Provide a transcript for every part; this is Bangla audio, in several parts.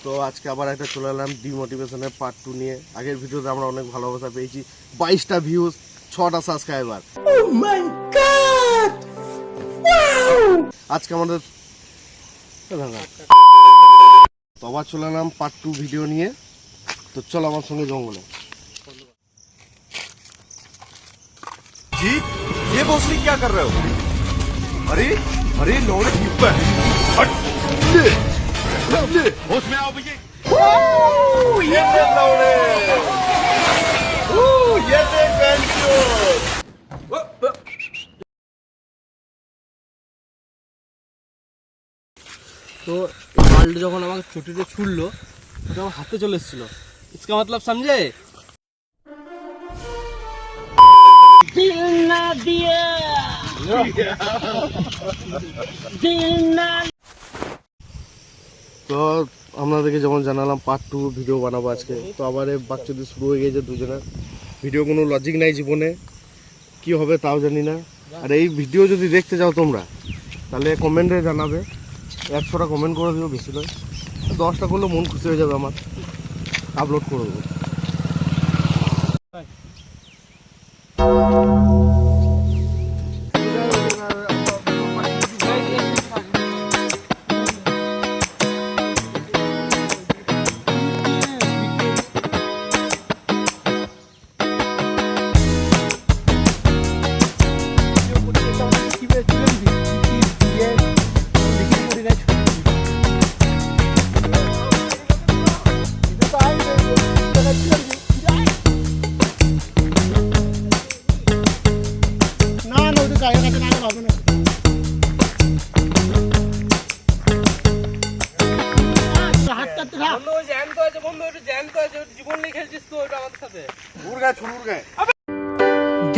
তো আজকে আবার একটা চলে এলাম ডিমোটিভেশনের পার্ট 2 নিয়ে। আগের ভিডিওতে আমরা অনেক ভালোবাসা পেয়েছি, 22টা ভিউজ, 6টা সাবস্ক্রাইবার। ও মাই গড, আজকে আমাদের তো আবার চলে এলাম পার্ট 2 ভিডিও নিয়ে। তো চলো আমার সঙ্গে জঙ্গলে। जी ये भोसड़ी क्या कर रहे हो? अरे अरे लौड़े ठीक है। हट होश में आओ भैया। ये देख लौड़े, ये देख बेंचो। तो बाल्ड যখন আমাকে ছুটিতে ছুড়লো ওটা আমার হাতে চলে এসেছিল। इसका मतलब समझे? दिल ना दिया दिल ना। তো আপনাদেরকে যেমন জানালাম পার্ট 2 ভিডিও বানাবো আজকে। তো আবার বাচ্চাদের শুরু হয়ে গেছে দুজনের ভিডিও, কোনো লজিক নাই জীবনে, কি হবে তাও জানি না। আর এই ভিডিও যদি দেখতে যাও তোমরা তাহলে কমেন্টে জানাবে, 100টা কমেন্ট করে দিও, বেশি নয় 10টা করলে মন খুশি হয়ে যাবে আমার, আপলোড করে দেবো।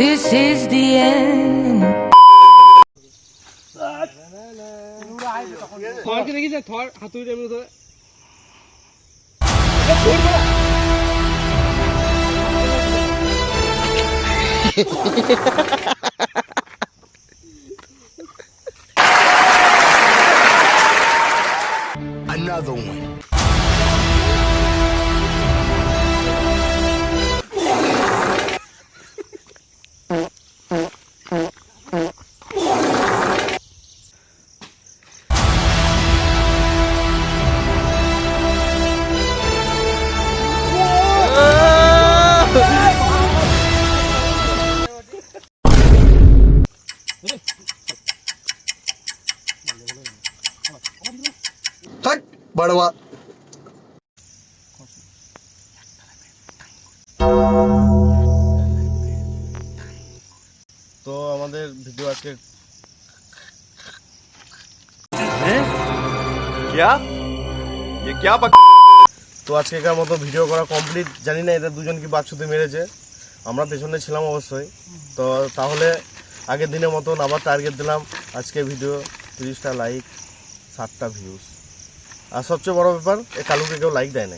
This is the end. তোমাকে দেখিস থর হাতুড়ি এমনি ধরে Another one. हट बड़वा। তো আমাদের ভিডিও আজকে क्या ये क्या তো আজকেকার মতো ভিডিও করা কমপ্লিট। জানি না এদের দুজন কি বাচ্চুতে মেরেছে, আমরা পেছনে ছিলাম অবশ্যই। তো তাহলে আগের দিনের মতন আবার টার্গেট দিলাম আজকে ভিডিও 30টা লাইক, 7টা ভিউজ। আর সবচেয়ে বড় ব্যাপার, এই কালুকে কেউ লাইক দেয় না।